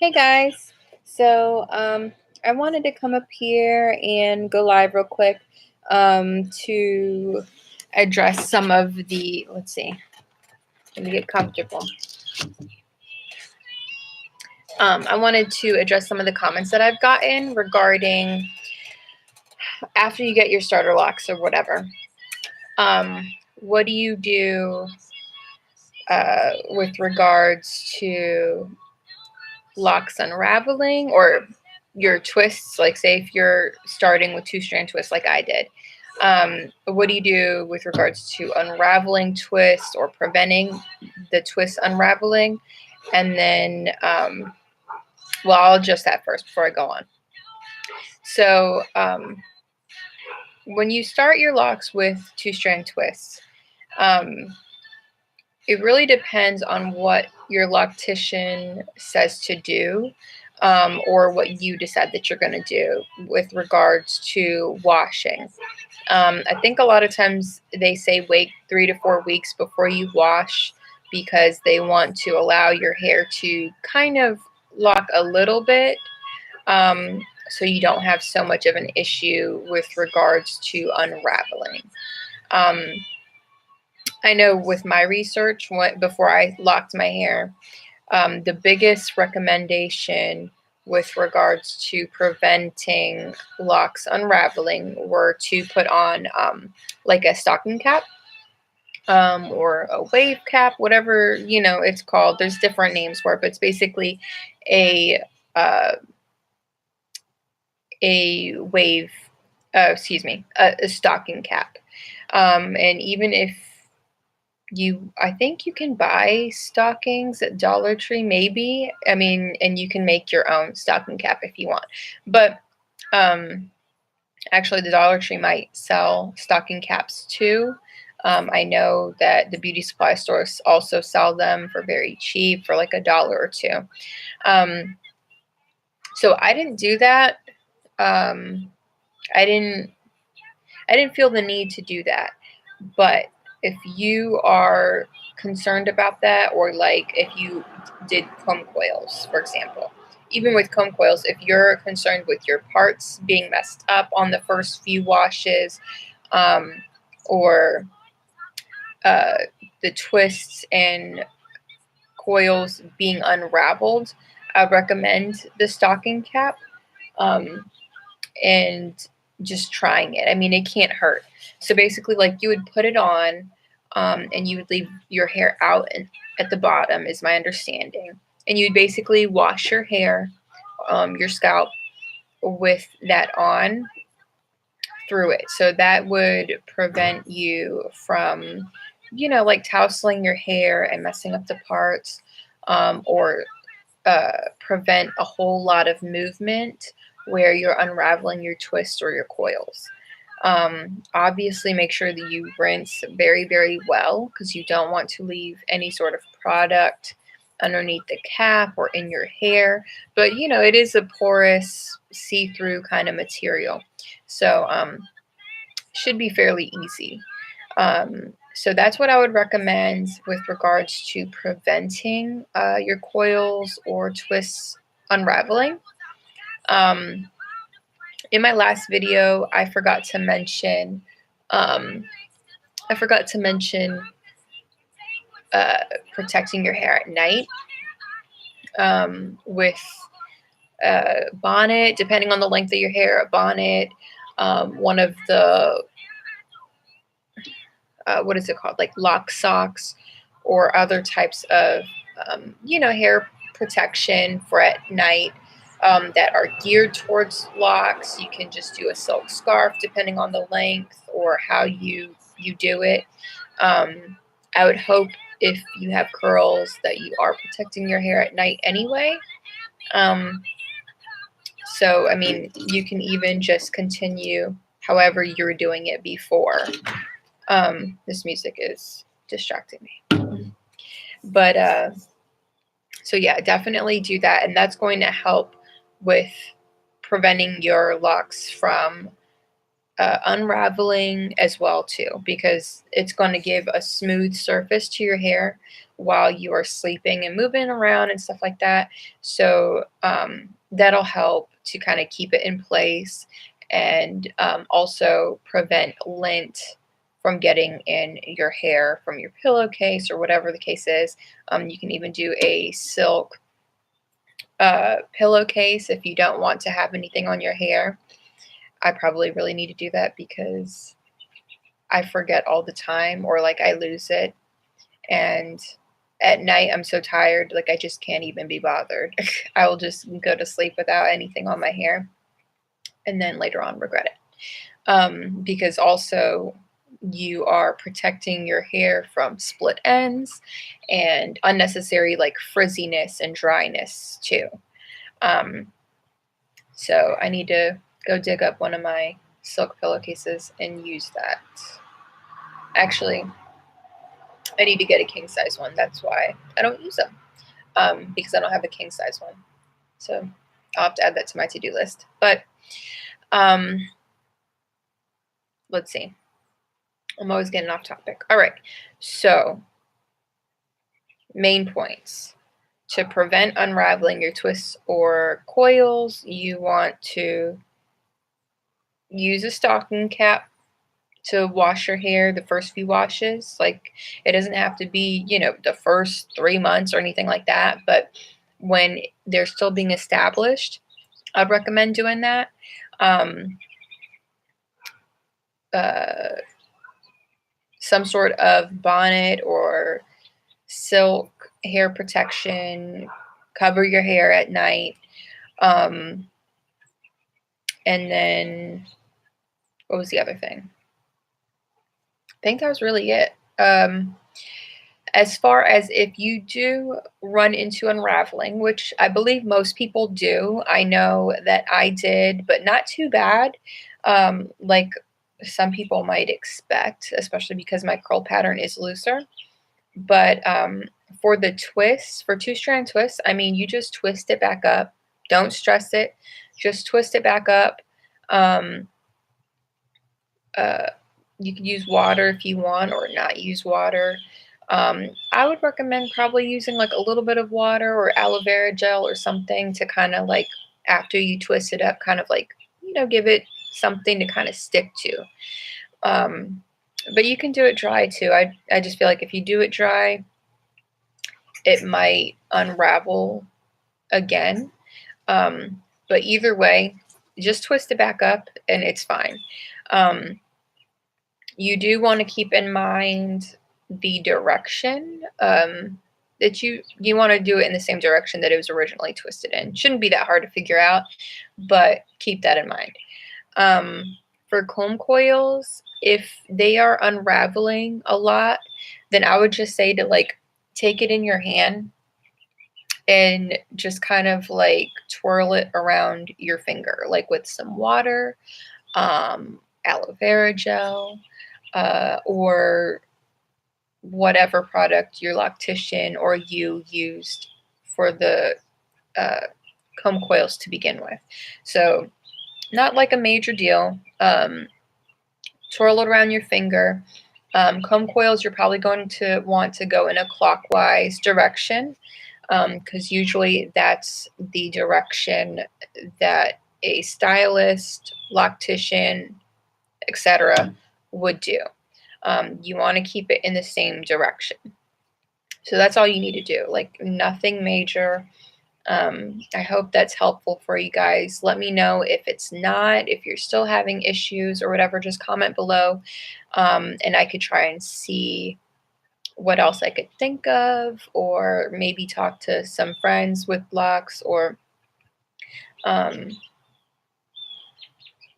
Hey guys, I wanted to come up here and go live real quick to address some of the, let's see, let me get comfortable. I wanted to address some of the comments that I've gotten regarding after you get your starter locks or whatever. What do you do with regards to locks unraveling or your twists? Like, say if you're starting with 2-strand twists like I did, what do you do with regards to unraveling twists or preventing the twist unraveling? And then well, I'll adjust that first before I go on. So when you start your locks with 2-strand twists, it really depends on what your loctician says to do, or what you decide that you're going to do with regards to washing. I think a lot of times they say wait 3 to 4 weeks before you wash because they want to allow your hair to kind of lock a little bit, so you don't have so much of an issue with regards to unraveling. I know with my research, before I locked my hair, the biggest recommendation with regards to preventing locks unraveling were to put on like a stocking cap, or a wave cap, whatever it's called. There's different names for it, but it's basically a uh, wave, a stocking cap. And even if I think you can buy stockings at Dollar Tree, maybe. I mean, and you can make your own stocking cap if you want. But actually, the Dollar Tree might sell stocking caps too. I know that the beauty supply stores also sell them for very cheap, for like $1 or $2. So I didn't do that. I didn't feel the need to do that. But if you are concerned about that, or like if you did comb coils, for example, even with comb coils, if you're concerned with your parts being messed up on the first few washes, or the twists and coils being unraveled, I recommend the stocking cap, and just trying it. I mean, it can't hurt. So basically, like, you would put it on, and you would leave your hair out at the bottom, is my understanding. And you'd basically wash your hair, your scalp, with that on through it. So that would prevent you from, like tousling your hair and messing up the parts, or prevent a whole lot of movement where you're unraveling your twists or your coils. Obviously, make sure that you rinse very, very well, because you don't want to leave any sort of product underneath the cap or in your hair. But it is a porous, see-through kind of material, so should be fairly easy. So that's what I would recommend with regards to preventing your coils or twists unraveling. In my last video, I forgot to mention protecting your hair at night, with a bonnet, depending on the length of your hair, a bonnet, one of the what is it called, like lock socks, or other types of hair protection for at night, that are geared towards locks. You can just do a silk scarf depending on the length or how you do it. I would hope, if you have curls, that you are protecting your hair at night anyway. So I mean, you can even just continue however you were doing it before. This music is distracting me. But so yeah, definitely do that, and that's going to help with preventing your locks from unraveling as well too, because it's going to give a smooth surface to your hair, while you are sleeping and moving around and stuff like that. So that'll help to kind of keep it in place, and also prevent lint from getting in your hair from your pillowcase or whatever the case is. You can even do a silk pillowcase if you don't want to have anything on your hair. I probably really need to do that because I forget all the time, or like I lose it. And at night I'm so tired, like I just can't even be bothered. I will just go to sleep without anything on my hair, and then later on regret it. Because also you are protecting your hair from split ends and unnecessary like frizziness and dryness too. So I need to go dig up one of my silk pillowcases and use that. Actually, I need to get a king size one. That's why I don't use them, because I don't have a king size one. So I'll have to add that to my to-do list. But let's see. I'm always getting off topic. All right. So main points. To prevent unraveling your twists or coils, you want to use a stocking cap to wash your hair the first few washes. Like, it doesn't have to be, the first 3 months or anything like that, but when they're still being established, I'd recommend doing that. Some sort of bonnet or silk hair protection, cover your hair at night. And then, what was the other thing? I think that was really it. As far as if you do run into unraveling, which I believe most people do, I know that I did, but not too bad, like some people might expect, especially because my curl pattern is looser. But for the twists, for two-strand twists, I mean, you just twist it back up. Don't stress it. Just twist it back up. You can use water if you want, or not use water. I would recommend probably using like a little bit of water or aloe vera gel or something to kind of like, after you twist it up, kind of like, give it something to kind of stick to. But you can do it dry too. I just feel like if you do it dry, it might unravel again. But either way, just twist it back up and it's fine. You do want to keep in mind the direction that you want to do it in the same direction that it was originally twisted in. Shouldn't be that hard to figure out, but keep that in mind. For comb coils, if they are unraveling a lot, then I would just say to like take it in your hand and just kind of like twirl it around your finger, like with some water, aloe vera gel, or whatever product your loctician or you used for the comb coils to begin with. So not like a major deal. Twirl it around your finger. Comb coils, you're probably going to want to go in a clockwise direction, because usually that's the direction that a stylist, loctician, etc. would do. You want to keep it in the same direction. So that's all you need to do, like nothing major. I hope that's helpful for you guys. Let me know if it's not, if you're still having issues or whatever, just comment below, and I could try and see what else I could think of, or maybe talk to some friends with locks, or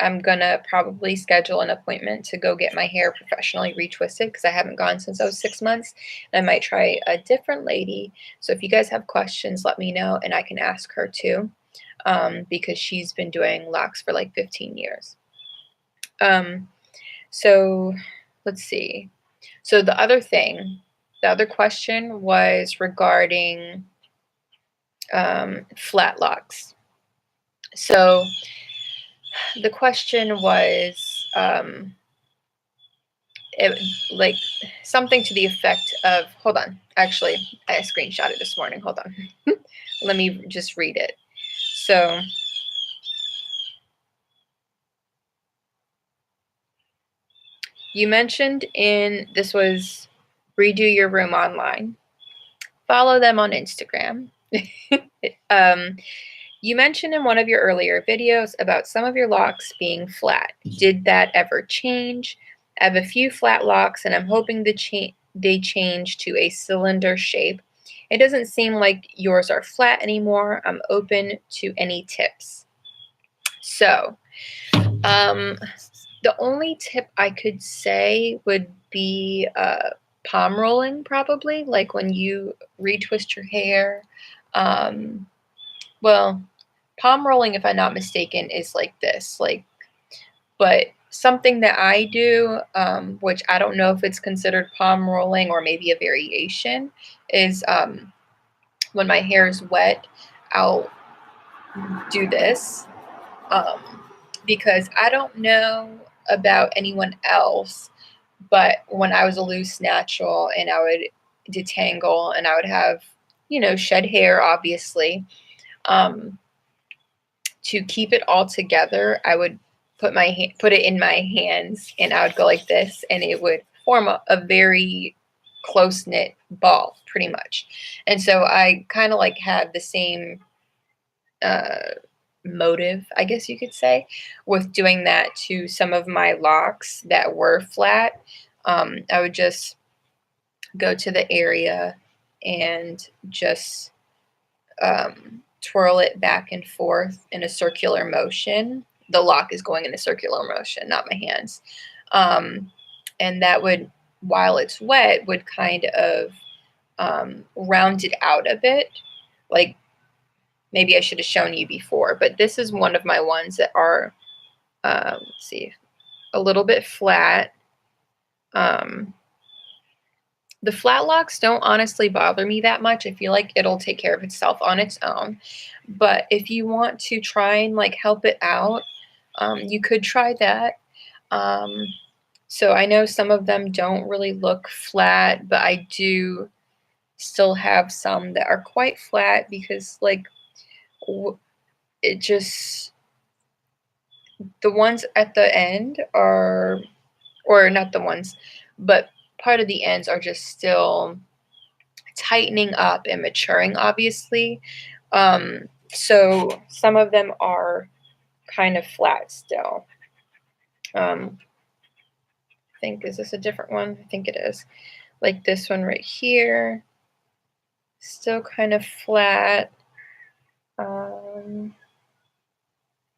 I'm gonna probably schedule an appointment to go get my hair professionally retwisted because I haven't gone since I was 6 months. And I might try a different lady. So if you guys have questions, let me know and I can ask her too, because she's been doing locks for like 15 years. So let's see. So the other question was regarding flat locks. So the question was, like something to the effect of, hold on, actually, I screenshot it this morning. Hold on. Let me just read it. So, you mentioned this was Redo Your Room Online. Follow them on Instagram. You mentioned in one of your earlier videos about some of your locks being flat. Did that ever change? I have a few flat locks and I'm hoping they change to a cylinder shape. It doesn't seem like yours are flat anymore. I'm open to any tips. So, the only tip I could say would be palm rolling, probably, like when you retwist your hair. Well, palm rolling, if I'm not mistaken, is like this, but something that I do, which I don't know if it's considered palm rolling or maybe a variation, is when my hair is wet, I'll do this, um, because I don't know about anyone else, but when I was a loose natural and I would detangle and I would have, shed hair, obviously, to keep it all together, I would put it in my hands and I would go like this and it would form a very close knit ball, pretty much. And so I kind of like had the same motive, I guess you could say, with doing that to some of my locks that were flat. I would just go to the area and just twirl it back and forth in a circular motion. The lock is going in a circular motion, not my hands. And that would, while it's wet, would kind of round it out a bit. Like, maybe I should have shown you before, but this is one of my ones that are, let's see, a little bit flat. The flat locks don't honestly bother me that much. I feel like it'll take care of itself on its own. But if you want to try and like help it out, you could try that. So I know some of them don't really look flat, but I do still have some that are quite flat because like it just, the ones at the end are, or not the ones, but part of the ends are just still tightening up and maturing, obviously. So some of them are kind of flat still. I think, is this a different one? I think it is. Like this one right here, still kind of flat.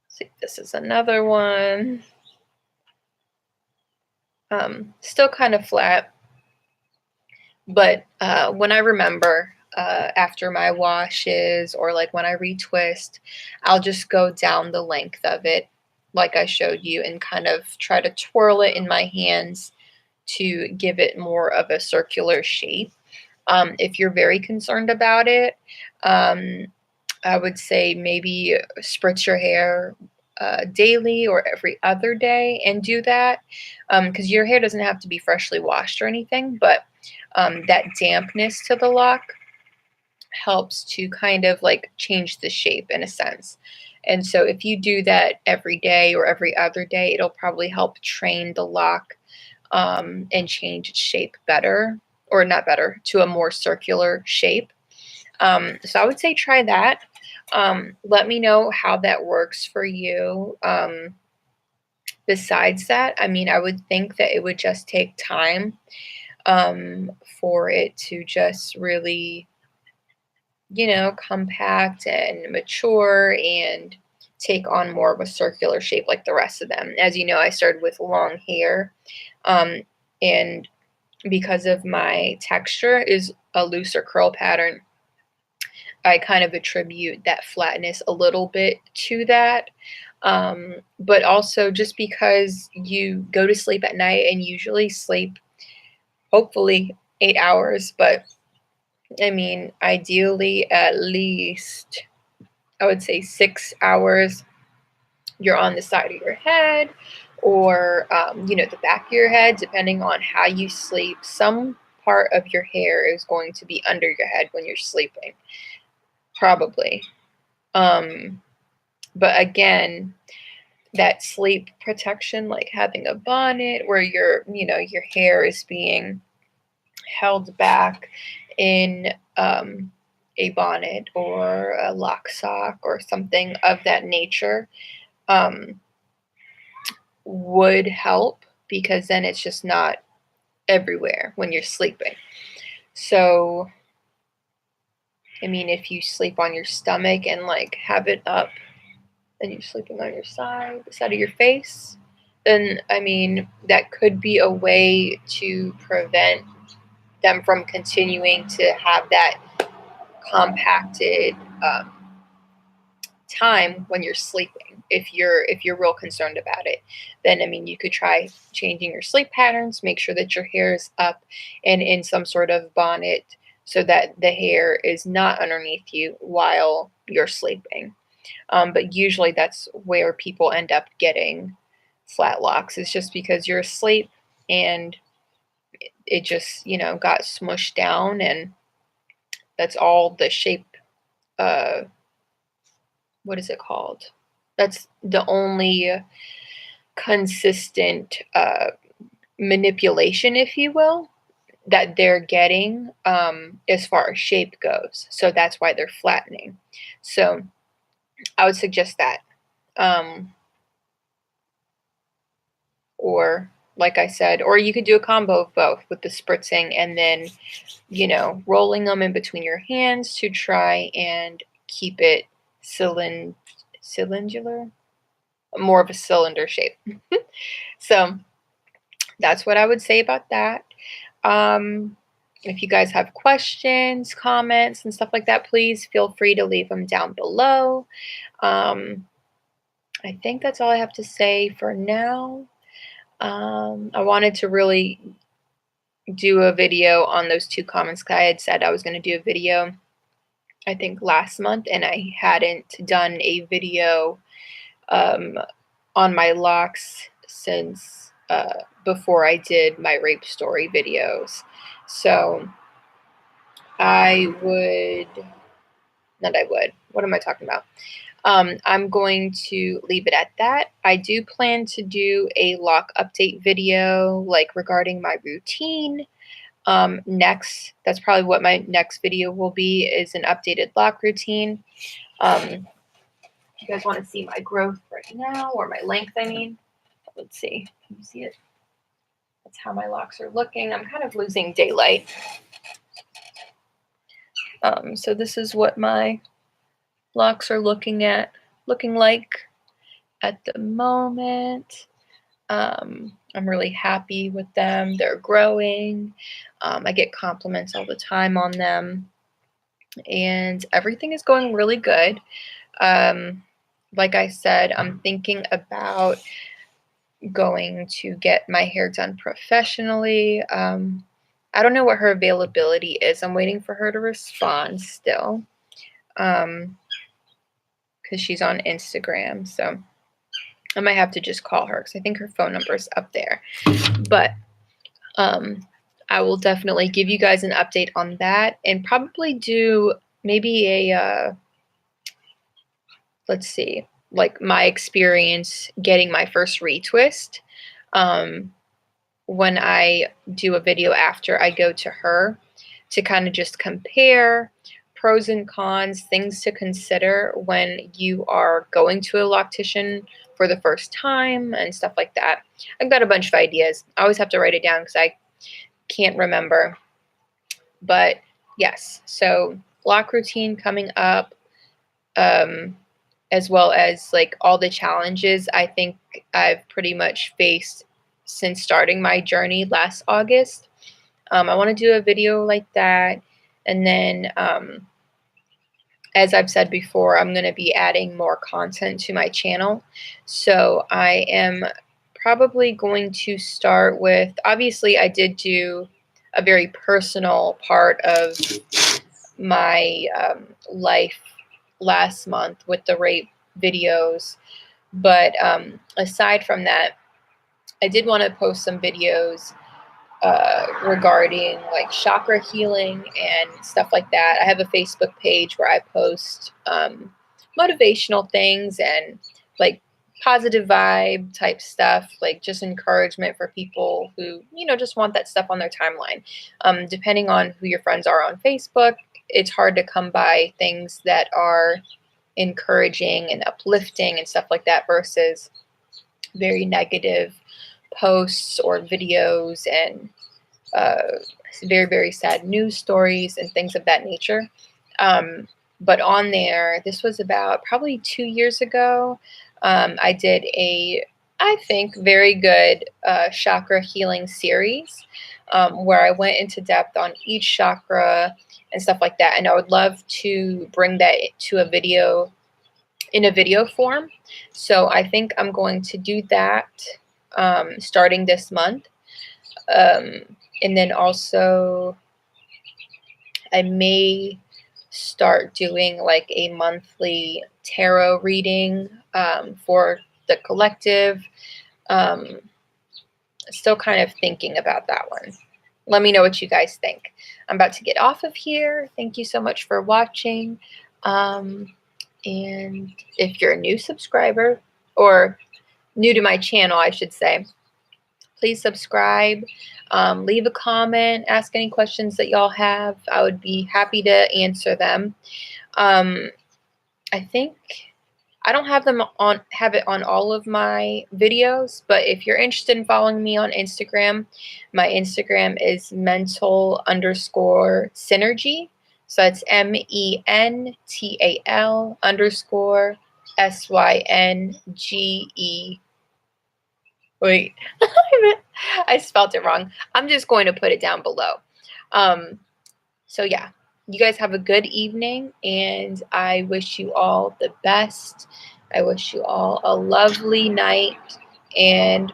See, this is another one. Still kind of flat. But when I remember after my washes or like when I retwist, I'll just go down the length of it like I showed you and kind of try to twirl it in my hands to give it more of a circular shape. If you're very concerned about it, I would say maybe spritz your hair daily or every other day and do that, because your hair doesn't have to be freshly washed or anything, but that dampness to the lock helps to kind of like change the shape in a sense. And so if you do that every day or every other day, it'll probably help train the lock and change its shape better, or not better, to a more circular shape. So I would say try that. Let me know how that works for you. Besides that, I mean, I would think that it would just take time for it to just really, compact and mature and take on more of a circular shape like the rest of them. As you know, I started with long hair, and because of my texture is a looser curl pattern, I kind of attribute that flatness a little bit to that. But also just because you go to sleep at night and usually sleep hopefully 8 hours, but I mean, ideally at least, I would say 6 hours. You're on the side of your head. or the back of your head, depending on how you sleep. Some part of your hair is going to be under your head when you're sleeping, probably. But again, that sleep protection, like having a bonnet where your hair is being held back in a bonnet or a lock sock or something of that nature, would help, because then it's just not everywhere when you're sleeping. So, I mean, if you sleep on your stomach and like have it up and you're sleeping on your side, the side of your face, then I mean, that could be a way to prevent them from continuing to have that compacted time when you're sleeping. If you're real concerned about it, then I mean, you could try changing your sleep patterns, make sure that your hair is up and in some sort of bonnet so that the hair is not underneath you while you're sleeping. But usually that's where people end up getting flat locks, is just because you're asleep and it just got smushed down, and that's all the shape. What is it called? That's the only consistent manipulation, if you will, that they're getting as far as shape goes. So that's why they're flattening. So I would suggest that. Or like I said, or you could do a combo of both with the spritzing and then, rolling them in between your hands to try and keep it cylindular, more of a cylinder shape. So that's what I would say about that. If you guys have questions, comments, and stuff like that, please feel free to leave them down below. I think that's all I have to say for now. I wanted to really do a video on those 2 comments, because I had said I was going to do a video, I think last month, and I hadn't done a video on my locks since before I did my rape story videos. So what am I talking about? I'm going to leave it at that. I do plan to do a lock update video, like regarding my routine. Next, that's probably what my next video will be, is an updated lock routine. If you guys want to see my growth right now, or my length, I mean, let's see. Can you see it? That's how my locks are looking. I'm kind of losing daylight. So this is what my locks are looking like at the moment. I'm really happy with them. They're growing. I get compliments all the time on them, and everything is going really good. Like I said, I'm thinking about going to get my hair done professionally. I don't know what her availability is. I'm waiting for her to respond still, because she's on Instagram. So I might have to just call her, because I think her phone number is up there. But I will definitely give you guys an update on that, and probably do maybe a, let's see, like my experience getting my first retwist. When I do a video after I go to her, to kind of just compare pros and cons, things to consider when you are going to a loctician for the first time and stuff like that. I've got a bunch of ideas. I always have to write it down because I can't remember. But yes, so lock routine coming up, as well as like all the challenges I think I've pretty much faced since starting my journey last August. I want to do a video like that. And then, as I've said before, I'm going to be adding more content to my channel. So I am probably going to start with, obviously I did do a very personal part of my life last month with the rape videos. But aside from that, I did want to post some videos regarding like chakra healing and stuff like that. I have a Facebook page where I post motivational things and like positive vibe type stuff, like just encouragement for people who, just want that stuff on their timeline. Depending on who your friends are on Facebook, it's hard to come by things that are encouraging and uplifting and stuff like that versus very negative posts or videos and very, very sad news stories and things of that nature. But on there, this was about probably 2 years ago, I did I think, very good chakra healing series where I went into depth on each chakra and stuff like that. And I would love to bring that to in a video form. So I think I'm going to do that starting this month. And then also I may start doing like a monthly tarot reading for the collective. Still kind of thinking about that one. Let me know what you guys think. I'm about to get off of here. Thank you so much for watching. And if you're a new subscriber, or new to my channel, I should say, please subscribe, leave a comment, ask any questions that y'all have. I would be happy to answer them. I think I don't have it on all of my videos, but if you're interested in following me on Instagram, my Instagram is mental_synergy. So it's MENTAL_SYNGE. Wait, I spelled it wrong. I'm just going to put it down below. So yeah, you guys have a good evening, and I wish you all the best. I wish you all a lovely night. And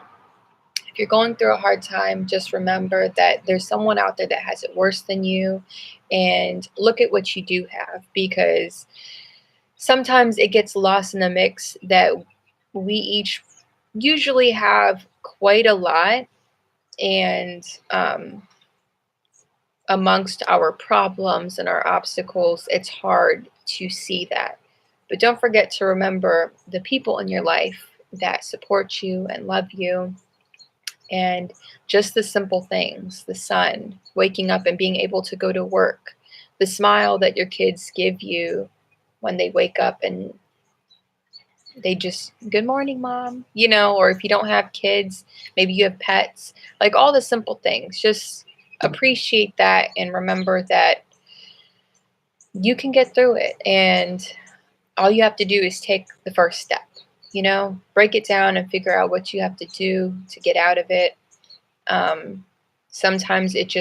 if you're going through a hard time, just remember that there's someone out there that has it worse than you. And look at what you do have, because sometimes it gets lost in the mix that we each usually have quite a lot, and amongst our problems and our obstacles, it's hard to see that. But don't forget to remember the people in your life that support you and love you, and just the simple things: the sun, waking up and being able to go to work, the smile that your kids give you when they wake up and they just, good morning, mom, or if you don't have kids, maybe you have pets, like all the simple things. Just appreciate that and remember that you can get through it. And all you have to do is take the first step, break it down and figure out what you have to do to get out of it. Sometimes it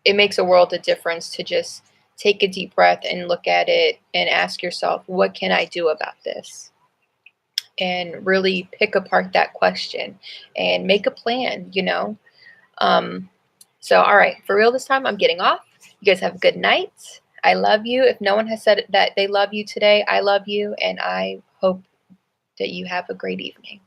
makes a world of difference to just take a deep breath and look at it and ask yourself, what can I do about this? And really pick apart that question and make a plan, So, all right, for real this time, I'm getting off. You guys have a good night. I love you. If no one has said that they love you today, I love you, and I hope that you have a great evening.